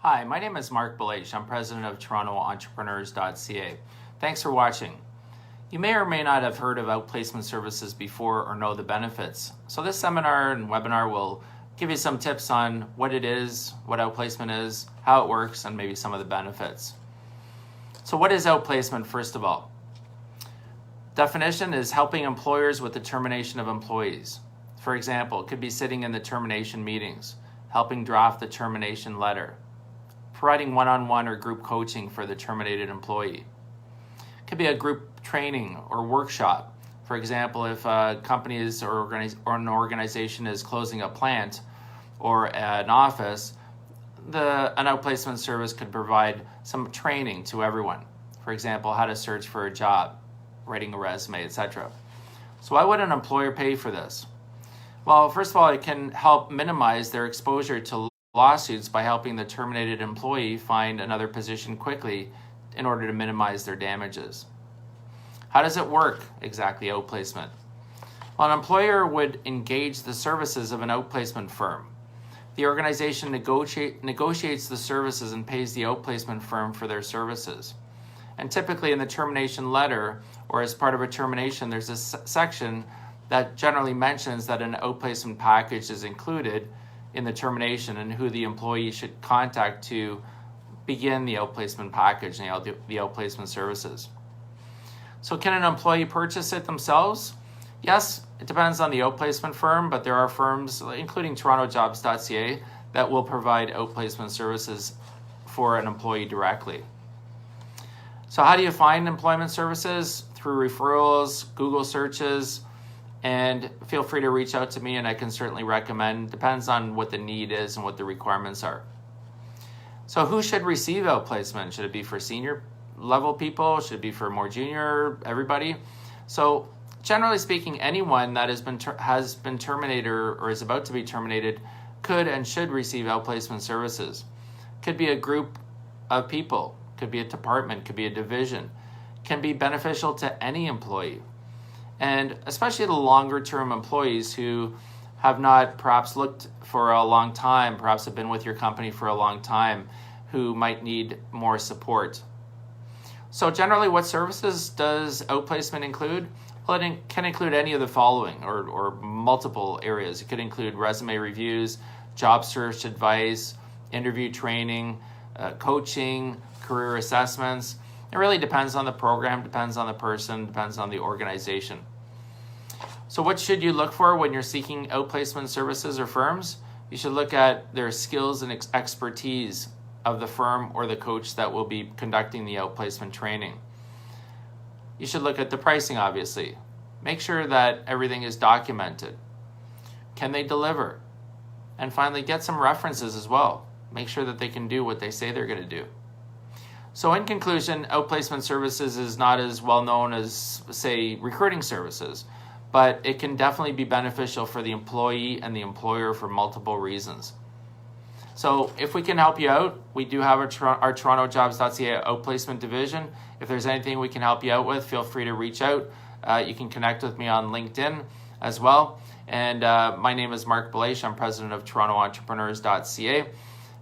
Hi, my name is Mark Belaish. I'm president of TorontoEntrepreneurs.ca. Thanks for watching. You may or may not have heard of outplacement services before or know the benefits. So this seminar and webinar will give you some tips on what it is, what outplacement is, how it works, and maybe some of the benefits. So what is outplacement, first of all? Definition is helping employers with the termination of employees. For example, it could be sitting in the termination meetings, helping draft the termination letter, providing one-on-one or group coaching for the terminated employee. It could be a group training or workshop. For example, if a company or an organization is closing a plant or an office, an outplacement service could provide some training to everyone. For example, how to search for a job, writing a resume, etc. So why would an employer pay for this? Well, first of all, it can help minimize their exposure to lawsuits by helping the terminated employee find another position quickly in order to minimize their damages. How does it work exactly, outplacement? Well, an employer would engage the services of an outplacement firm. The organization negotiates the services and pays the outplacement firm for their services. And typically in the termination letter or as part of a termination, there's a section that generally mentions that an outplacement package is included in the termination and who the employee should contact to begin the outplacement package and the outplacement services. So can an employee purchase it themselves? Yes, it depends on the outplacement firm, but there are firms, including TorontoJobs.ca, that will provide outplacement services for an employee directly. So how do you find employment services? Through referrals, Google searches, and feel free to reach out to me and I can certainly recommend. Depends on what the need is and what the requirements are. So who should receive outplacement? Should it be for senior level people? Should it be for more junior, everybody? So generally speaking, anyone that has been terminated or is about to be terminated could and should receive outplacement services. Could be a group of people, could be a department, could be a division, can be beneficial to any employee. And especially the longer term employees who have not perhaps looked for a long time, perhaps have been with your company for a long time, who might need more support. So generally, what services does outplacement include? Well, it can include any of the following or multiple areas. It could include resume reviews, job search advice, interview training, coaching, career assessments. It really depends on the program, depends on the person, depends on the organization. So what should you look for when you're seeking outplacement services or firms? You should look at their skills and expertise of the firm or the coach that will be conducting the outplacement training. You should look at the pricing, obviously. Make sure that everything is documented. Can they deliver? And finally, get some references as well. Make sure that they can do what they say they're going to do. So in conclusion, outplacement services is not as well known as, say, recruiting services, but it can definitely be beneficial for the employee and the employer for multiple reasons. So if we can help you out, we do have our TorontoJobs.ca outplacement division. If there's anything we can help you out with, feel free to reach out. You can connect with me on LinkedIn as well. And my name is Mark Belaish. I'm president of TorontoEntrepreneurs.ca.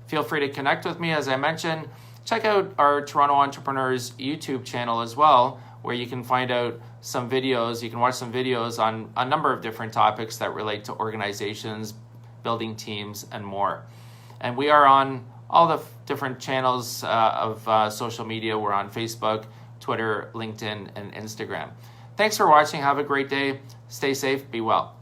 Feel free to connect with me, as I mentioned. Check out our Toronto Entrepreneurs YouTube channel as well, where you can find out some videos. You can watch some videos on a number of different topics that relate to organizations, building teams, and more. And we are on all the different channels of social media. We're on Facebook, Twitter, LinkedIn, and Instagram. Thanks for watching. Have a great day. Stay safe. Be well.